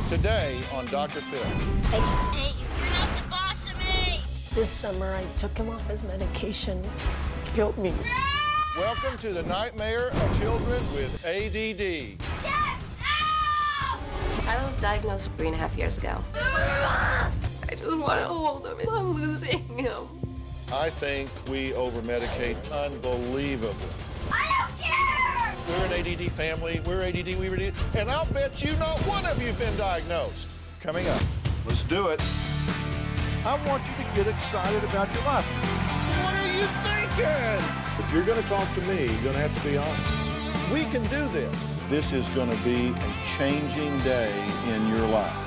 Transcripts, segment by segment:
Today on Dr. Phil. Hey, you're not the boss of me! This summer, I took him off his medication. It's killed me. Welcome to the nightmare of children with ADD. Get out! Tyler was diagnosed 3.5 years ago. I just want to hold him, and I'm losing him. I think we over-medicate unbelievably. I don't care! We're an ADD family, we're ADD, we ADD, and I'll bet you not one of you have been diagnosed. Coming up, let's do it. I want you to get excited about your life. What are you thinking? If you're gonna talk to me, you're gonna have to be honest. We can do this. This is gonna be a changing day in your life.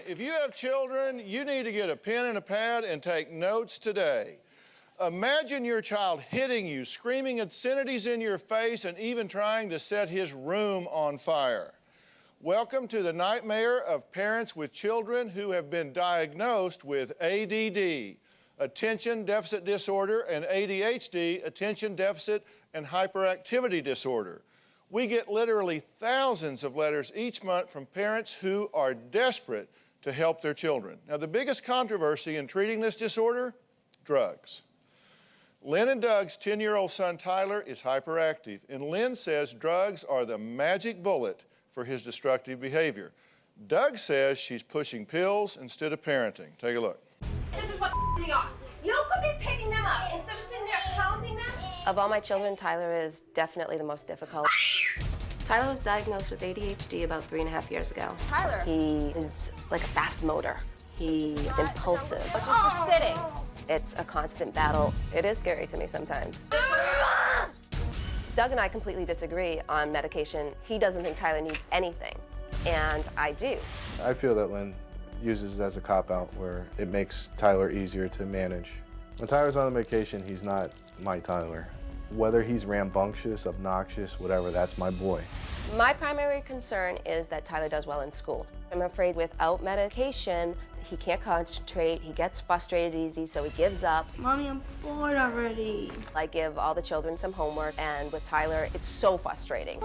If you have children, you need to get a pen and a pad and take notes today. Imagine your child hitting you, screaming obscenities in your face, and even trying to set his room on fire. Welcome to the nightmare of parents with children who have been diagnosed with ADD, attention deficit disorder, and ADHD, attention deficit and hyperactivity disorder. We get literally thousands of letters each month from parents who are desperate to help their children. Now, the biggest controversy in treating this disorder, drugs. Lynn and Doug's 10-year-old son, Tyler, is hyperactive, and Lynn says drugs are the magic bullet for his destructive behavior. Doug says she's pushing pills instead of parenting. Take a look. This is what me off. You don't go be picking them up instead of sitting there counting them. Of all my children, Tyler is definitely the most difficult. Tyler was diagnosed with ADHD about 3.5 years ago. Tyler. He is like a fast motor. He is impulsive. But just for sitting. It's a constant battle. It is scary to me sometimes. Doug and I completely disagree on medication. He doesn't think Tyler needs anything, and I do. I feel that Lynn uses it as a cop-out where it makes Tyler easier to manage. When Tyler's on the medication, he's not my Tyler. Whether he's rambunctious, obnoxious, whatever, that's my boy. My primary concern is that Tyler does well in school. I'm afraid without medication, he can't concentrate, he gets frustrated easy, so he gives up. Mommy, I'm bored already. I give all the children some homework, and with Tyler, it's so frustrating.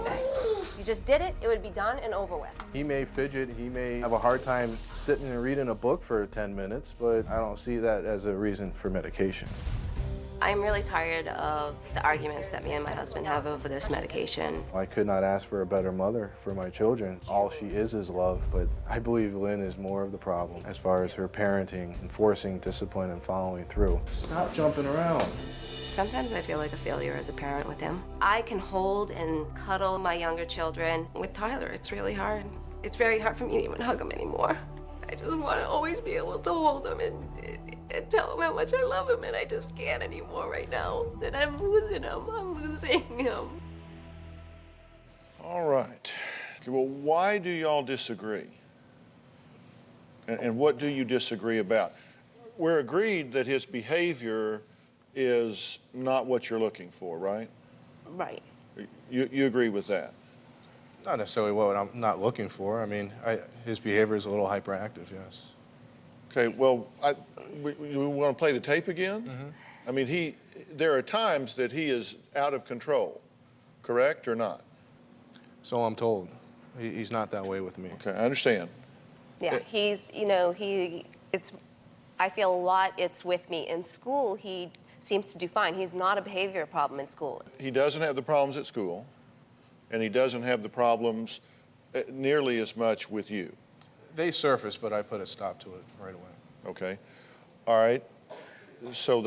You just did it, it would be done and over with. He may fidget, he may have a hard time sitting and reading a book for 10 minutes, but I don't see that as a reason for medication. I'm really tired of the arguments that me and my husband have over this medication. I could not ask for a better mother for my children. All she is love, but I believe Lynn is more of the problem as far as her parenting, enforcing discipline, and following through. Stop jumping around. Sometimes I feel like a failure as a parent with him. I can hold and cuddle my younger children. With Tyler, it's really hard. It's very hard for me to even hug him anymore. I just want to always be able to hold him and tell him how much I love him, and I just can't anymore right now. And I'm losing him. I'm losing him. All right. Okay, well, why do y'all disagree? And what do you disagree about? We're agreed that his behavior is not what you're looking for, right? Right. You agree with that? Not necessarily what I'm not looking for. I mean, his behavior is a little hyperactive, yes. Okay, well, we want to play the tape again? Mm-hmm. I mean, there are times that he is out of control, correct or not? So I'm told. He's not that way with me. Okay, I understand. Yeah, he's, I feel a lot it's with me. In school, he seems to do fine. He's not a behavior problem in school. He doesn't have the problems at school, and he doesn't have the problems nearly as much with you. They surface, but I put a stop to it right away. Okay. All right. So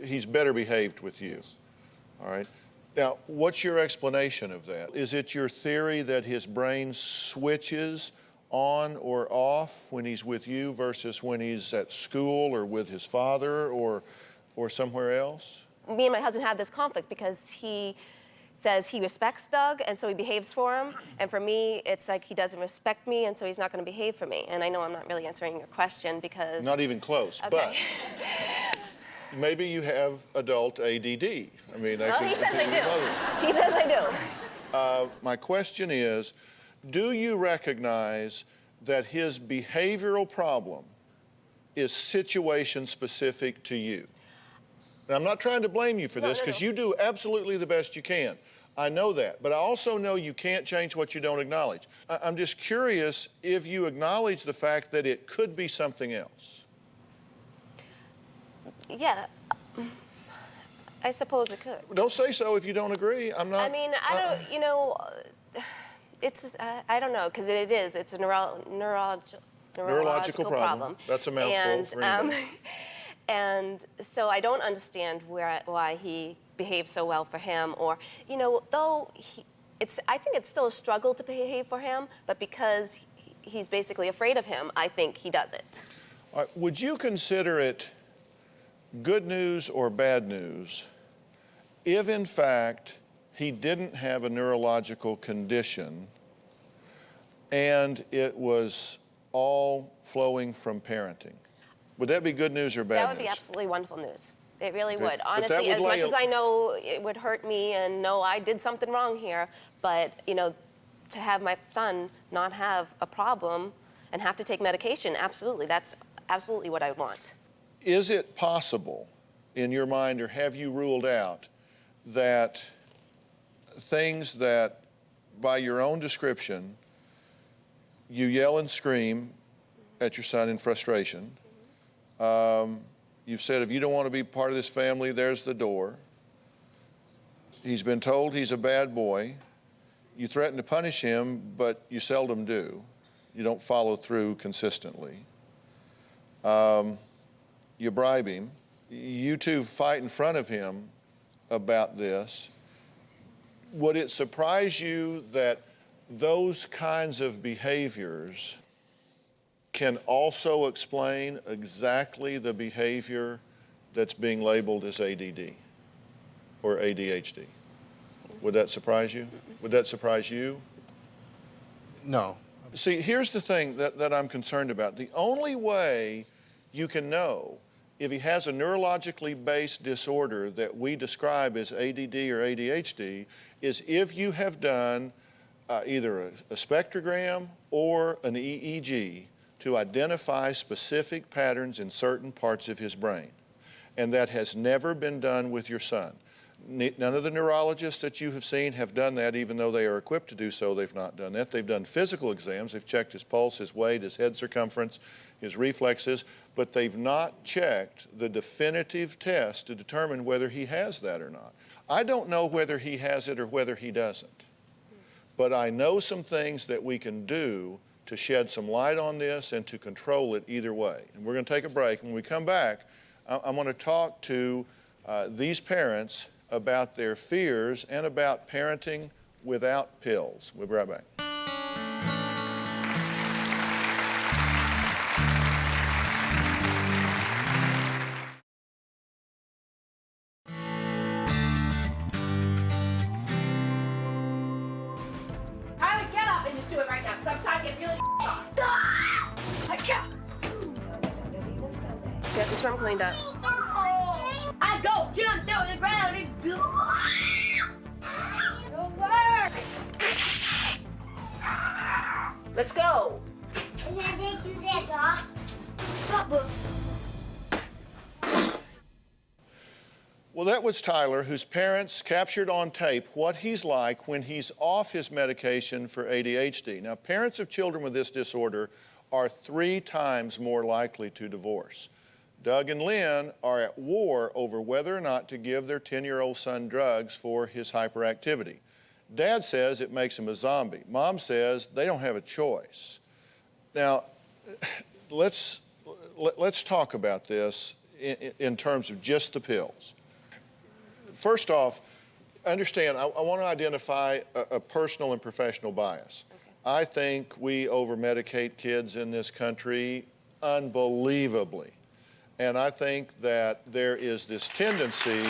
he's better behaved with you. All right. Now, what's your explanation of that? Is it your theory that his brain switches on or off when he's with you versus when he's at school or with his father or somewhere else? Me and my husband have this conflict because he says he respects Doug, and so he behaves for him. And for me, it's like he doesn't respect me, and so he's not going to behave for me. And I know I'm not really answering your question because... Not even close, Okay. but maybe you have adult ADD. I mean, Well, he says I do. He says I do. My question is, do you recognize that his behavioral problem is situation specific to you? And I'm not trying to blame you for this because you do absolutely the best you can. I know that, but I also know you can't change what you don't acknowledge. I'm just curious if you acknowledge the fact that it could be something else. Yeah, I suppose it could. Don't say so if you don't agree. I'm not. I mean, I don't, you know, it's, I don't know, because it is. It's a neurological problem. That's a mouthful for anybody. And so I don't understand why he behaves so well for him, or, you know, though I think it's still a struggle to behave for him, but because he's basically afraid of him, I think he does it. All right, would you consider it good news or bad news if, in fact, he didn't have a neurological condition and it was all flowing from parenting? Would that be good news or bad news? That would be absolutely wonderful news. It really Okay. would. But that Honestly, would as much lay as I know it would hurt me and know I did something wrong here, but, you know, to have my son not have a problem and have to take medication, absolutely. That's absolutely what I want. Is it possible in your mind, or have you ruled out that things that, by your own description, you yell and scream at your son in frustration? You've said, if you don't want to be part of this family, there's the door. He's been told he's a bad boy. You threaten to punish him, but you seldom do. You don't follow through consistently. You bribe him. You two fight in front of him about this. Would it surprise you that those kinds of behaviors can also explain exactly the behavior that's being labeled as ADD or ADHD? Would that surprise you? Would that surprise you? No. See, here's the thing that I'm concerned about. The only way you can know if he has a neurologically based disorder that we describe as ADD or ADHD is if you have done either a spectrogram or an EEG to identify specific patterns in certain parts of his brain. And that has never been done with your son. None of the neurologists that you have seen have done that, even though they are equipped to do so, they've not done that. They've done physical exams, they've checked his pulse, his weight, his head circumference, his reflexes, but they've not checked the definitive test to determine whether he has that or not. I don't know whether he has it or whether he doesn't, but I know some things that we can do to shed some light on this and to control it either way. And we're going to take a break. When we come back, I'm going to talk to these parents about their fears and about parenting without pills. We'll be right back. Tyler, get up and just do it right now, because I'm starting to get really off. Get this room cleaned up. I go jump down the ground and go. It'll work. Let's go. And then they do that, Doc. Stop, book. Well, that was Tyler, whose parents captured on tape what he's like when he's off his medication for ADHD. Now, parents of children with this disorder are 3 times more likely to divorce. Doug and Lynn are at war over whether or not to give their 10-year-old son drugs for his hyperactivity. Dad says it makes him a zombie. Mom says they don't have a choice. Now, let's talk about this in terms of just the pills. First off, understand, I want to identify a personal and professional bias. Okay. I think we over-medicate kids in this country unbelievably. And I think that there is this tendency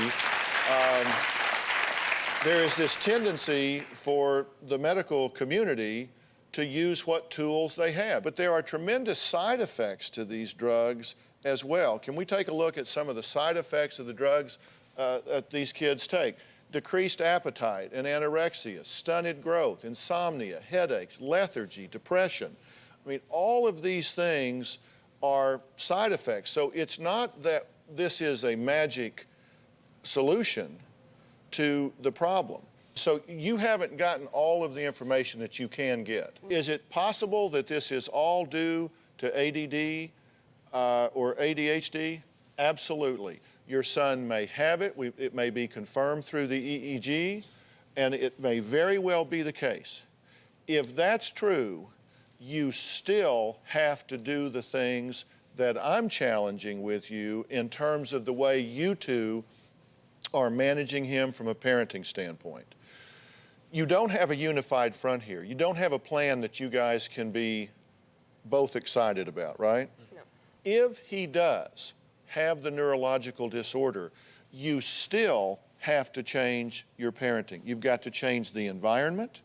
for the medical community to use what tools they have. But there are tremendous side effects to these drugs as well. Can we take a look at some of the side effects of the drugs that these kids take? Decreased appetite and anorexia, stunted growth, insomnia, headaches, lethargy, depression. I mean, all of these things are side effects. So it's not that this is a magic solution to the problem. So you haven't gotten all of the information that you can get. Is it possible that this is all due to ADD or ADHD? Absolutely. Your son may have it. It may be confirmed through the EEG, and it may very well be the case. If that's true, you still have to do the things that I'm challenging with you in terms of the way you two are managing him from a parenting standpoint. You don't have a unified front here. You don't have a plan that you guys can be both excited about, right? No. If he does have the neurological disorder, you still have to change your parenting. You've got to change the environment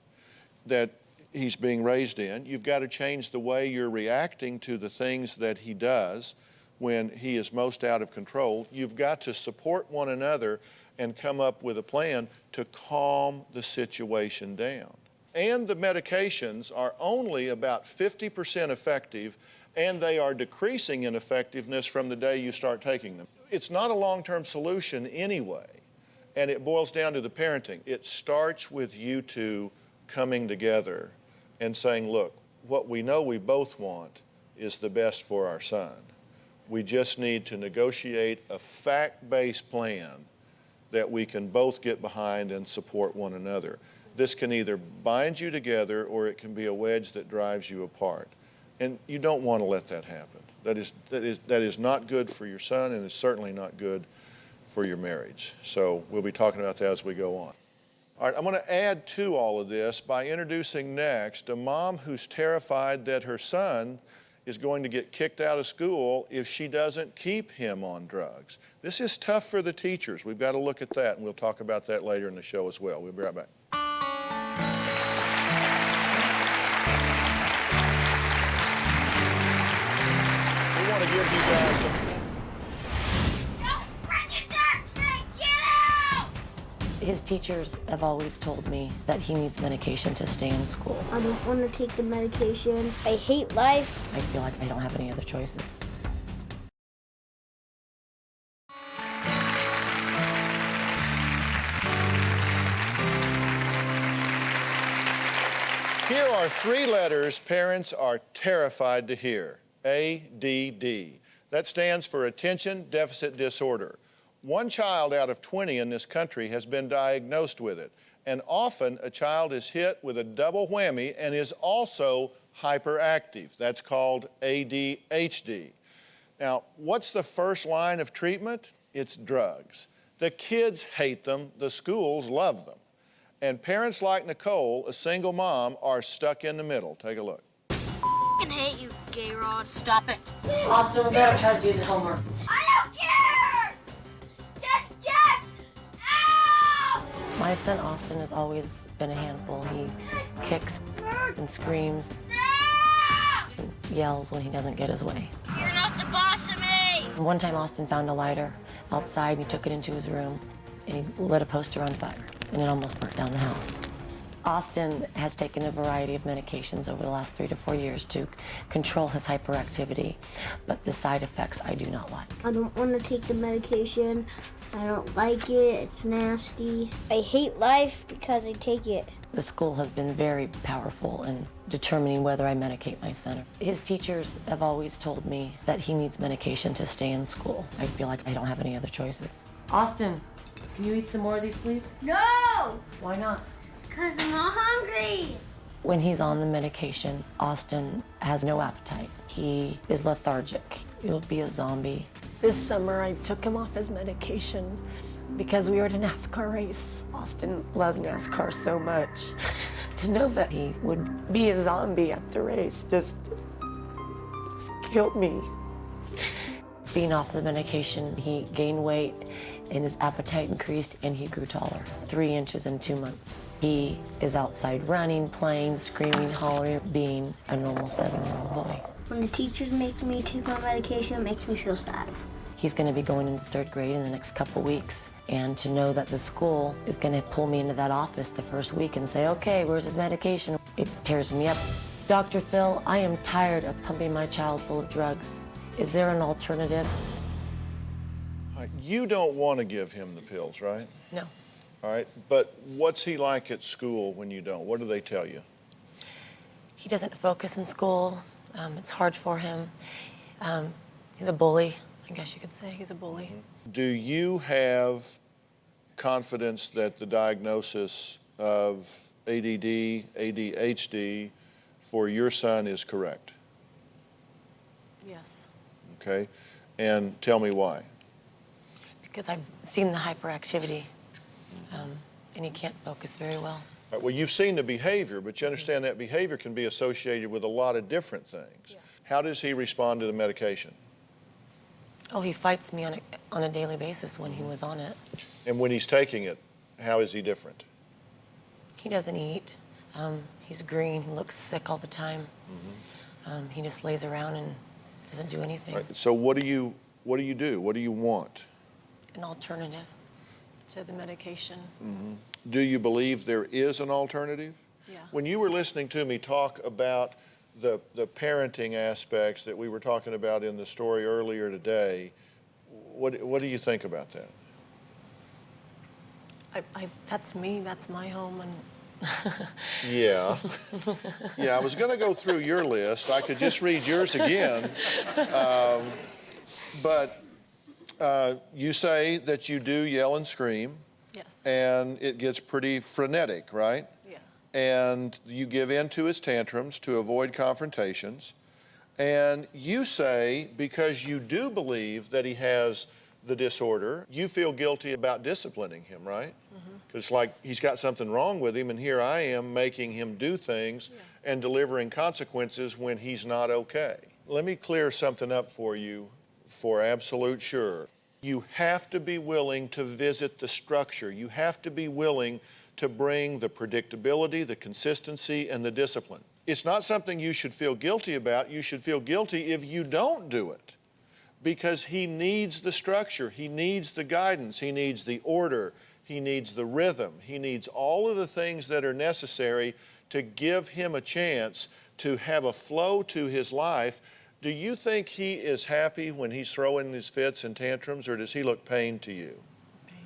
that he's being raised in. You've got to change the way you're reacting to the things that he does when he is most out of control. You've got to support one another and come up with a plan to calm the situation down. And the medications are only about 50% effective, and they are decreasing in effectiveness from the day you start taking them. It's not a long-term solution anyway, and it boils down to the parenting. It starts with you two coming together and saying, look, what we know we both want is the best for our son. We just need to negotiate a fact-based plan that we can both get behind and support one another. This can either bind you together or it can be a wedge that drives you apart. And you don't want to let that happen. That is not good for your son, and it's certainly not good for your marriage. So we'll be talking about that as we go on. All right, I'm going to add to all of this by introducing next a mom who's terrified that her son is going to get kicked out of school if she doesn't keep him on drugs. This is tough for the teachers. We've got to look at that, and we'll talk about that later in the show as well. We'll be right back. We want to give you guys some... Don't bring it back! Hey, get out! His teachers have always told me that he needs medication to stay in school. I don't want to take the medication. I hate life. I feel like I don't have any other choices. Here are 3 letters parents are terrified to hear. ADD. That stands for Attention Deficit Disorder. 1 child out of 20 in this country has been diagnosed with it. And often a child is hit with a double whammy and is also hyperactive. That's called ADHD. Now, what's the first line of treatment? It's drugs. The kids hate them, the schools love them. And parents like Nicole, a single mom, are stuck in the middle. Take a look. I hate you, Gay Rod. Stop it. Austin, we better try to do the homework. I don't care! Just get out! My son Austin has always been a handful. He kicks and screams and yells when he doesn't get his way. You're not the boss of me! One time Austin found a lighter outside and he took it into his room and he lit a poster on fire and it almost burnt down the house. Austin has taken a variety of medications over the last 3 to 4 years to control his hyperactivity, but the side effects I do not like. I don't want to take the medication. I don't like it. It's nasty. I hate life because I take it. The school has been very powerful in determining whether I medicate my son. His teachers have always told me that he needs medication to stay in school. I feel like I don't have any other choices. Austin, can you eat some more of these, please? No! Why not? Because I'm not hungry. When he's on the medication, Austin has no appetite. He is lethargic. He'll be a zombie. This summer, I took him off his medication because we were at a NASCAR race. Austin loves NASCAR so much. To know that he would be a zombie at the race just killed me. Being off the medication, he gained weight and his appetite increased and he grew taller, 3 inches in 2 months. He is outside running, playing, screaming, hollering, being a normal 7-year-old boy. When the teachers make me take my medication, it makes me feel sad. He's going to be going into 3rd grade in the next couple weeks, and to know that the school is going to pull me into that office the first week and say, okay, where's his medication? It tears me up. Dr. Phil, I am tired of pumping my child full of drugs. Is there an alternative? You don't want to give him the pills, right? No. All right, but what's he like at school when you don't? What do they tell you? He doesn't focus in school. It's hard for him. He's a bully, I guess you could say. He's a bully. Do you have confidence that the diagnosis of ADD, ADHD for your son is correct? Yes. Okay, and tell me why. Because I've seen the hyperactivity, and he can't focus very well. All right, well, you've seen the behavior, but you understand that behavior can be associated with a lot of different things. Yeah. How does he respond to the medication? Oh, he fights me on a daily basis when he was on it. And when he's taking it, how is he different? He doesn't eat. He's green. He looks sick all the time. He just lays around and doesn't do anything. Right, so what do you do? What do you want? An alternative to the medication. Do you believe there is an alternative? Yeah. When you were listening to me talk about the parenting aspects that we were talking about in the story earlier today, what do you think about that? That's me. That's my home. And Yeah. Yeah, I was going to go through your list. I could just read yours again. But you say that you do yell and scream. yes. And it gets pretty frenetic, right? Yeah. And you give in to his tantrums to avoid confrontations. And you say, because you do believe that he has the disorder, you feel guilty about disciplining him, right? Because it's like he's got something wrong with him, and here I am making him do things and delivering consequences when he's not okay. Let me clear something up for you for absolute sure. You have to be willing to visit the structure. You have to be willing to bring the predictability, the consistency, and the discipline. It's not something you should feel guilty about. You should feel guilty if you don't do it, because he needs the structure. He needs the guidance. He needs the order. He needs the rhythm. He needs all of the things that are necessary to give him a chance to have a flow to his life. Do you think he is happy when he's throwing these fits and tantrums, or does he look pain to you? Pain.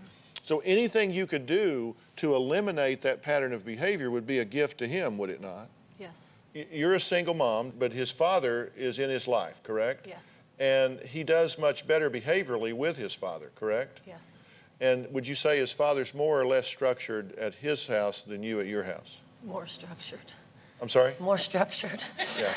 So anything you could do to eliminate that pattern of behavior would be a gift to him, would it not? Yes. You're a single mom, but his father is in his life, correct? Yes. And he does much better behaviorally with his father, correct? Yes. And would you say his father's more or less structured at his house than you at your house? More structured. I'm sorry? More structured. Yeah.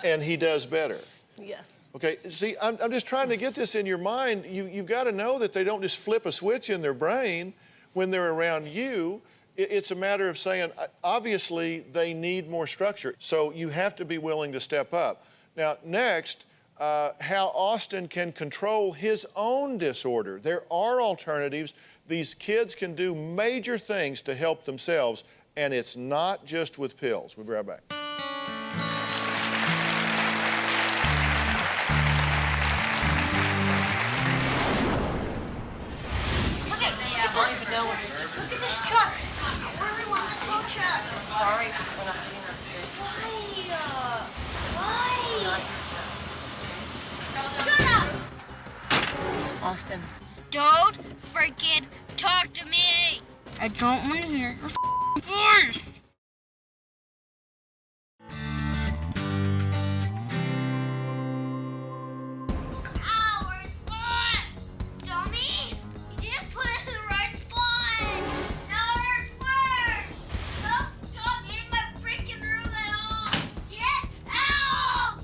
And he does better. Yes. Okay, see, I'm just trying to get this in your mind. You've got to know that they don't just flip a switch in their brain when they're around you. It's a matter of saying, obviously, they need more structure. So you have to be willing to step up. Now, next, how Austin can control his own disorder. There are alternatives. These kids can do major things to help themselves, and it's not just with pills. We'll be right back. Look at this truck. I really want the tow truck. Sorry, we're not getting that straight. Why? Shut up! Austin. Don't freaking talk to me! I don't want to hear your voice! Our spot! Dummy! You didn't put it in the right spot! Now it works! Don't come in my freaking room at all! Get out!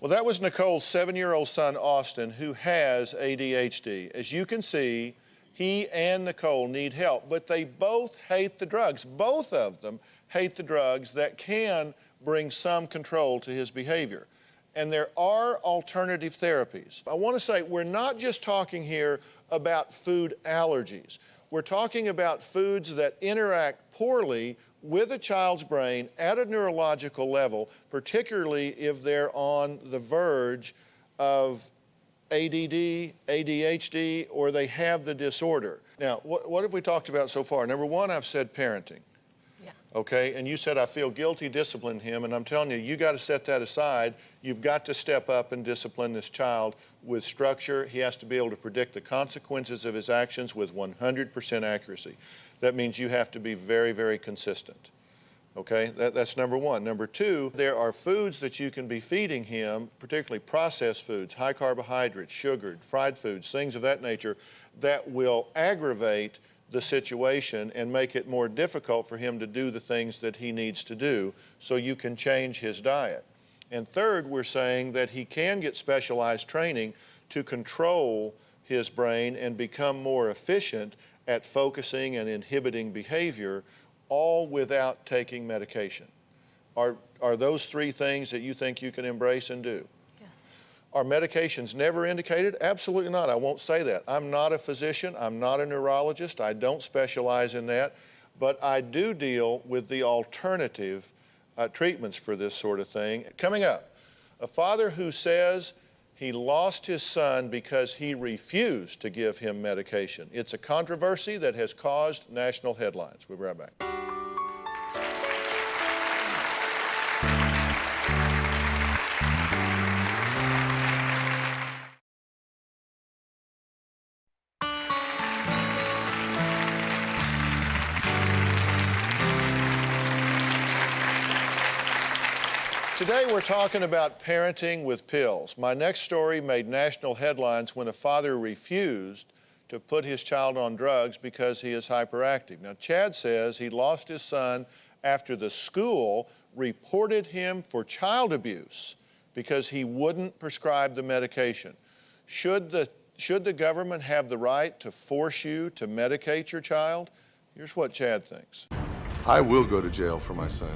Well, that was Nicole's 7-year-old son, Austin, who has ADHD. As you can see, he and Nicole need help, but they both hate the drugs. Both of them hate the drugs that can bring some control to his behavior. And there are alternative therapies. I want to say we're not just talking here about food allergies. We're talking about foods that interact poorly with a child's brain at a neurological level, particularly if they're on the verge of ADD, ADHD, or they have the disorder. Now, what have we talked about so far? Number one, I've said parenting. Yeah. Okay, and you said I feel guilty disciplining him, and I'm telling you, you got to set that aside. You've got to step up and discipline this child with structure. He has to be able to predict the consequences of his actions with 100% accuracy. That means you have to be very, very consistent. Okay, that's number one. Number two, there are foods that you can be feeding him, particularly processed foods, high carbohydrates, sugared, fried foods, things of that nature, that will aggravate the situation and make it more difficult for him to do the things that he needs to do, so you can change his diet. And third, we're saying that he can get specialized training to control his brain and become more efficient at focusing and inhibiting behavior, all without taking medication. Are those three things that you think you can embrace and do? Yes. Are medications never indicated? Absolutely not. I won't say that. I'm not a physician. I'm not a neurologist. I don't specialize in that. But I do deal with the alternative treatments for this sort of thing. Coming up, a father who says he lost his son because he refused to give him medication. It's a controversy that has caused national headlines. We'll be right back. Today we're talking about parenting with pills. My next story made national headlines when a father refused to put his child on drugs because he is hyperactive. Now, Chad says he lost his son after the school reported him for child abuse because he wouldn't prescribe the medication. Should the government have the right to force you to medicate your child? Here's what Chad thinks. I will go to jail for my son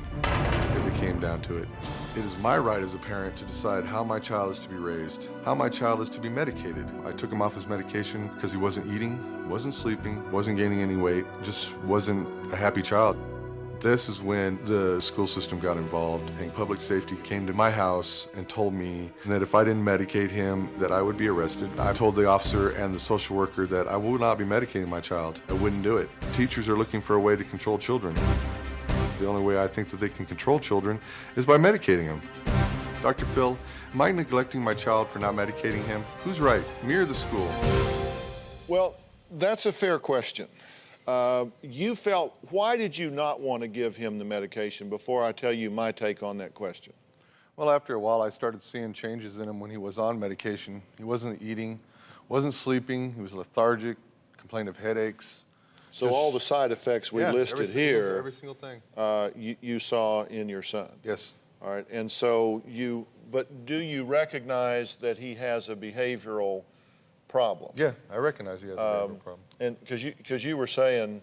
if it came down to it. It is my right as a parent to decide how my child is to be raised, how my child is to be medicated. I took him off his medication because he wasn't eating, wasn't sleeping, wasn't gaining any weight, just wasn't a happy child. This is when the school system got involved and public safety came to my house and told me that if I didn't medicate him, that I would be arrested. I told the officer and the social worker that I would not be medicating my child. I wouldn't do it. Teachers are looking for a way to control children. The only way I think that they can control children is by medicating them. Dr. Phil, am I neglecting my child for not medicating him? Who's right, me or the school? Well, that's a fair question. Why did you not want to give him the medication before I tell you my take on that question? Well, after a while, I started seeing changes in him when he was on medication. He wasn't eating, wasn't sleeping, he was lethargic, complained of headaches. So all the side effects we listed here, every single thing. You saw in your son? Yes. All right, and so but do you recognize that he has a behavioral problem? Yeah, I recognize he has a behavioral problem. And because you were saying,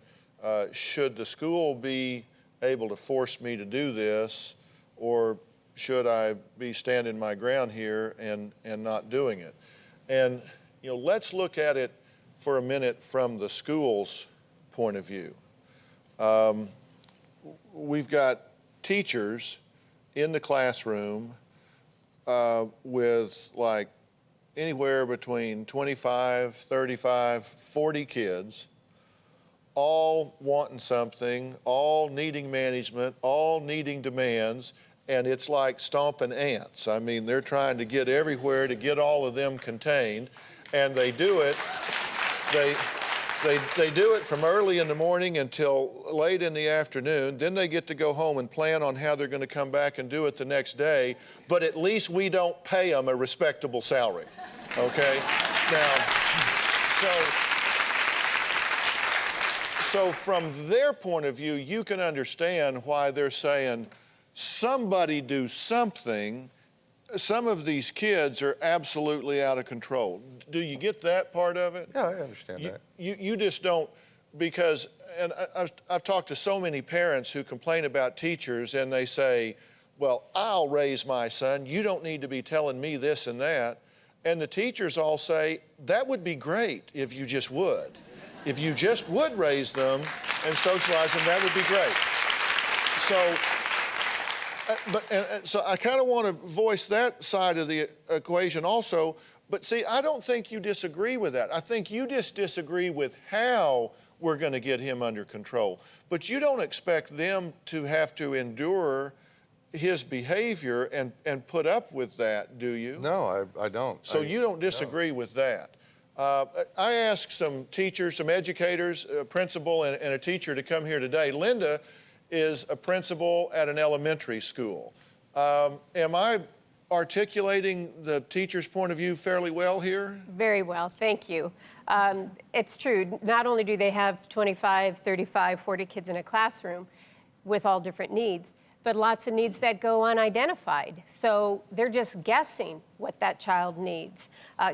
should the school be able to force me to do this, or should I be standing my ground here and not doing it? And let's look at it for a minute from the school's point of view. We've got teachers in the classroom with like anywhere between 25, 35, 40 kids, all wanting something, all needing management, all needing demands, and it's like stomping ants. I mean, they're trying to get everywhere to get all of them contained, and they do it. They do it from early in the morning until late in the afternoon. Then they get to go home and plan on how they're going to come back and do it the next day. But at least we don't pay them a respectable salary, okay? Now, so from their point of view, you can understand why they're saying, somebody do something. some of these kids are absolutely out of control. Do you get that part of it? Yeah, I understand that. You just don't, because, and I've talked to so many parents who complain about teachers and they say, well, I'll raise my son. You don't need to be telling me this and that. And the teachers all say, that would be great if you just would. If you just would raise them and socialize them, that would be great. So I kind of want to voice that side of the equation also. But see, I don't think you disagree with that. I think you just disagree with how we're going to get him under control. But you don't expect them to have to endure his behavior and put up with that, do you? No, I don't. So you don't disagree with that. I asked some teachers, some educators, a principal and a teacher to come here today. Linda is a principal at an elementary school. Am I articulating the teacher's point of view fairly well here? Very well, thank you. It's true, not only do they have 25, 35, 40 kids in a classroom with all different needs, but lots of needs that go unidentified. So they're just guessing what that child needs.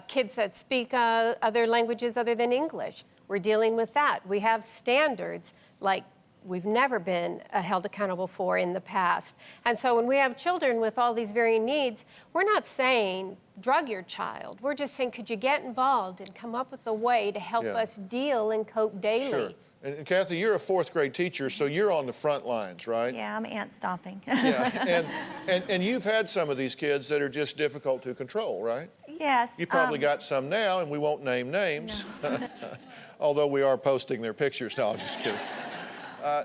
Kids that speak other languages other than English, we're dealing with that. We have standards like we've never been held accountable for in the past. And so when we have children with all these varying needs, we're not saying drug your child. We're just saying, could you get involved and come up with a way to help us deal and cope daily? Sure. And Kathy, you're a fourth grade teacher, so you're on the front lines, right? Yeah, I'm ant stomping. Yeah, and you've had some of these kids that are just difficult to control, right? Yes. You probably got some now, and we won't name names, no. Although we are posting their pictures. No, I'm just kidding.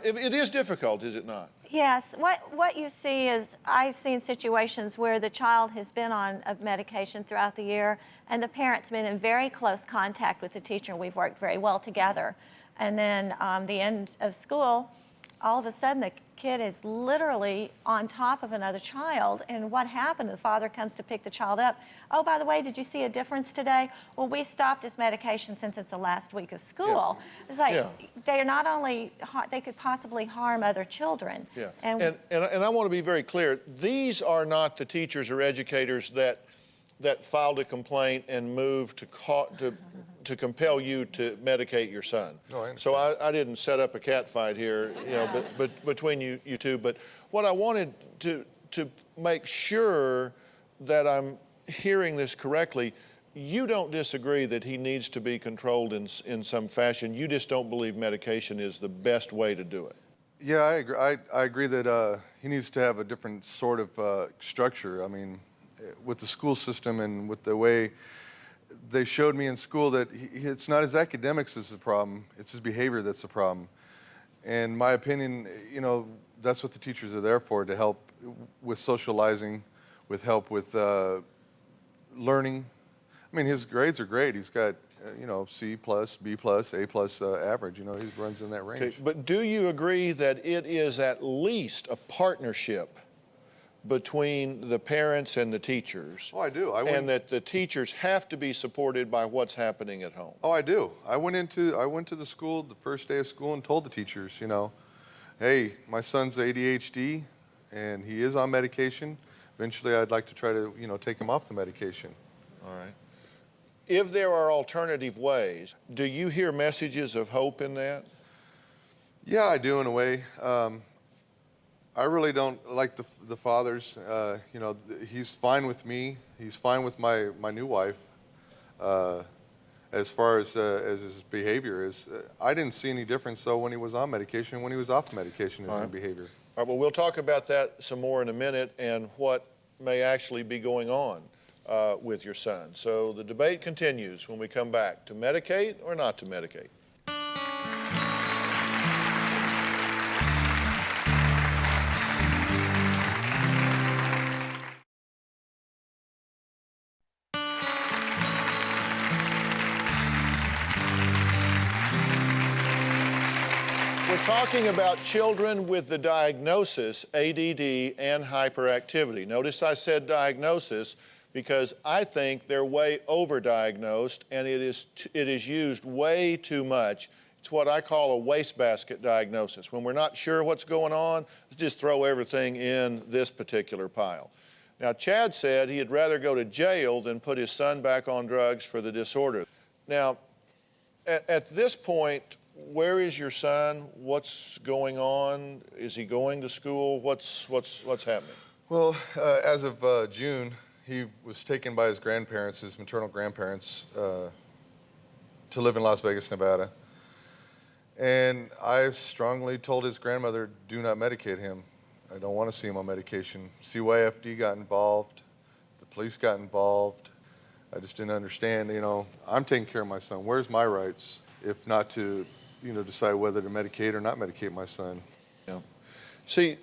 It is difficult, is it not? Yes. What you see is I've seen situations where the child has been on a medication throughout the year, and the parent's been in very close contact with the teacher, and we've worked very well together. And then the end of school, all of a sudden the kid is literally on top of another child. And what happened? The father comes to pick the child up. Oh, by the way, did you see a difference today? Well, we stopped his medication since it's the last week of school. Yeah. It's like they're not only, they could possibly harm other children. Yeah. And I want to be very clear. These are not the teachers or educators that filed a complaint and moved to compel you to medicate your son. Oh, I understand. So I didn't set up a cat fight here, you know, but between you two. But what I wanted to make sure that I'm hearing this correctly, you don't disagree that he needs to be controlled in some fashion. You just don't believe medication is the best way to do it. Yeah, I agree. I agree that he needs to have a different sort of structure. I mean, with the school system and with the way they showed me in school that it's not his academics that's the problem, it's his behavior that's the problem. And my opinion, you know, that's what the teachers are there for, to help with socializing, with help with learning. I mean, his grades are great. He's got, you know, C+, B+, A+ average. You know, he runs in that range. Okay, but do you agree that it is at least a partnership between the parents and the teachers? Oh, I do. And that the teachers have to be supported by what's happening at home? Oh, I do. I went to the school the first day of school and told the teachers, you know, hey, my son's ADHD and he is on medication. Eventually, I'd like to try to, you know, take him off the medication. All right. If there are alternative ways, do you hear messages of hope in that? Yeah, I do in a way. I really don't like the fathers. You know, he's fine with me. He's fine with my new wife. As far as his behavior is, I didn't see any difference though when he was on medication and when he was off medication in his behavior. All right, well, we'll talk about that some more in a minute and what may actually be going on with your son. So the debate continues when we come back. To medicate or not to medicate? We're talking about children with the diagnosis ADD and hyperactivity. Notice I said diagnosis because I think they're way overdiagnosed and it is used way too much. It's what I call a wastebasket diagnosis. When we're not sure what's going on, let's just throw everything in this particular pile. Now, Chad said he'd rather go to jail than put his son back on drugs for the disorder. Now, at this point, where is your son? What's going on? Is he going to school? What's happening? Well, as of June, he was taken by his grandparents, his maternal grandparents, to live in Las Vegas, Nevada. And I've strongly told his grandmother, do not medicate him. I don't want to see him on medication. CYFD got involved. The police got involved. I just didn't understand, I'm taking care of my son. Where's my rights if not to, decide whether to medicate or not medicate my son? Yeah. See,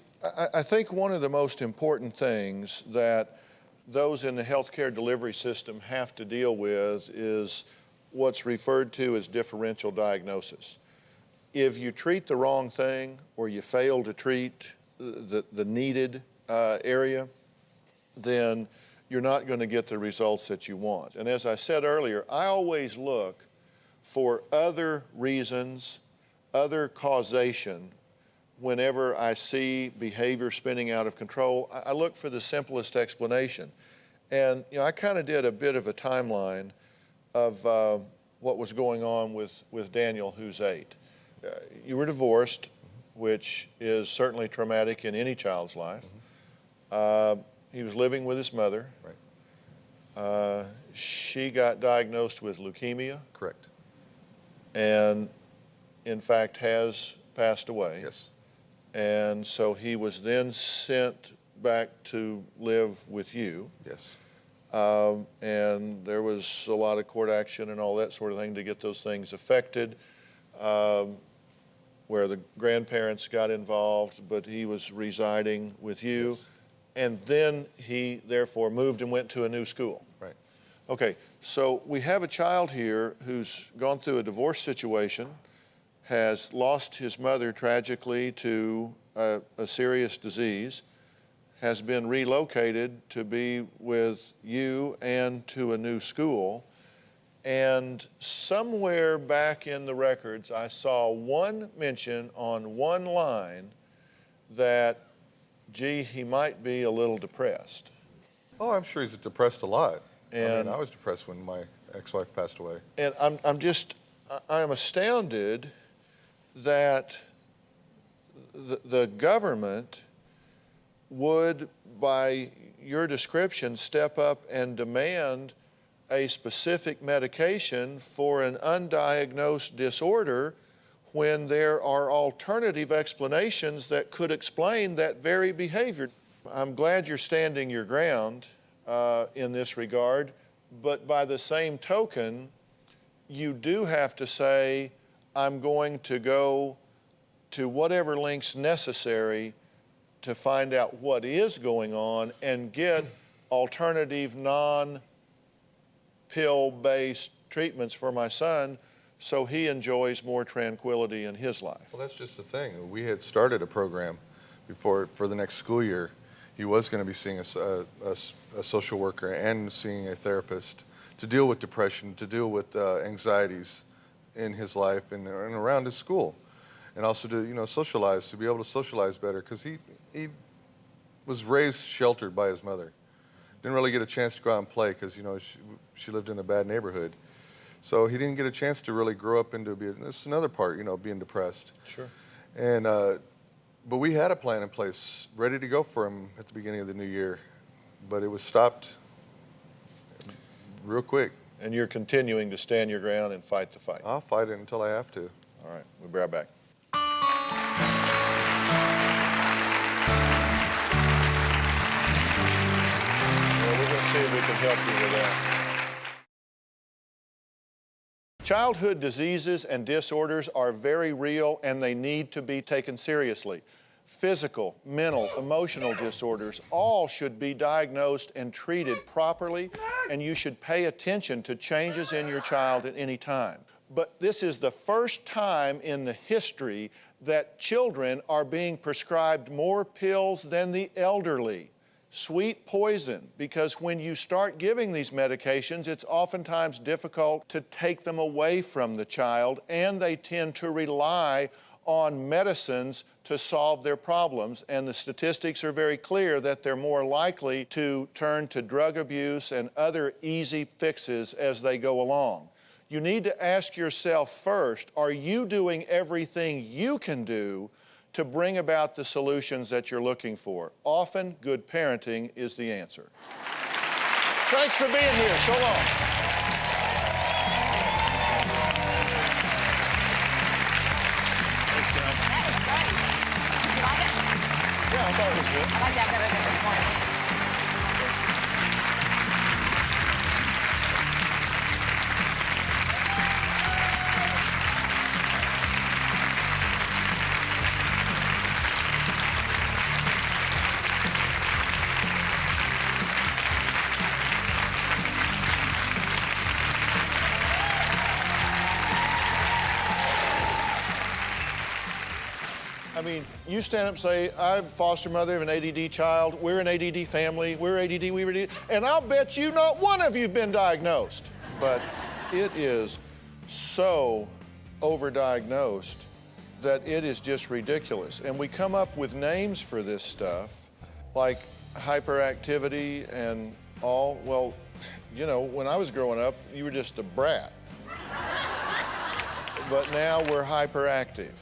I think one of the most important things that those in the healthcare delivery system have to deal with is what's referred to as differential diagnosis. If you treat the wrong thing or you fail to treat the needed area, then you're not going to get the results that you want. And as I said earlier, I always look for other reasons, other causation. Whenever I see behavior spinning out of control, I look for the simplest explanation. And I kind of did a bit of a timeline of what was going on with Daniel, who's 8. You were divorced, which is certainly traumatic in any child's life. He was living with his mother. Right. She got diagnosed with leukemia. Correct. And in fact has passed away. Yes. And so he was then sent back to live with you. Yes. And there was a lot of court action and all that sort of thing to get those things affected, where the grandparents got involved, but he was residing with you. Yes. And then he therefore moved and went to a new school. Right. Okay, so we have a child here who's gone through a divorce situation, has lost his mother tragically to a serious disease, has been relocated to be with you and to a new school. And somewhere back in the records, I saw one mention on one line that, gee, he might be a little depressed. Oh, I'm sure he's depressed a lot. And I was depressed when my ex-wife passed away. And I'm astounded that the government would, by your description, step up and demand a specific medication for an undiagnosed disorder when there are alternative explanations that could explain that very behavior. I'm glad you're standing your ground in this regard, but by the same token, you do have to say, I'm going to go to whatever lengths necessary to find out what is going on and get alternative non-pill-based treatments for my son so he enjoys more tranquility in his life. Well, that's just the thing. We had started a program for the next school year. He was going to be seeing a social worker and seeing a therapist to deal with depression, to deal with anxieties in his life and around his school, and also to socialize, to be able to socialize better, because he was raised sheltered by his mother. Didn't really get a chance to go out and play because she lived in a bad neighborhood, so he didn't get a chance to really grow up into this is another part, being depressed. Sure. And but we had a plan in place ready to go for him at the beginning of the new year, but it was stopped real quick. And you're continuing to stand your ground and fight the fight. I'll fight it until I have to. All right, we'll be right back. Well, we're going to see if we can help you with that. Childhood diseases and disorders are very real and they need to be taken seriously. Physical, mental, emotional disorders all should be diagnosed and treated properly, and you should pay attention to changes in your child at any time. But this is the first time in the history that children are being prescribed more pills than the elderly. Sweet poison, because when you start giving these medications, it's oftentimes difficult to take them away from the child, and they tend to rely on medicines to solve their problems, and the statistics are very clear that they're more likely to turn to drug abuse and other easy fixes as they go along. You need to ask yourself first, are you doing everything you can do to bring about the solutions that you're looking for? Often, good parenting is the answer. Thanks for being here. So long. Yeah, I thought it was good. I like that better than this morning. I mean, you stand up and say, I'm foster mother of an ADD child, we're an ADD family, we're ADD, we were ADD, and I'll bet you not one of you have been diagnosed. But it is so overdiagnosed that it is just ridiculous. And we come up with names for this stuff, like hyperactivity and all. Well, you know, when I was growing up, you were just a brat. But now we're hyperactive.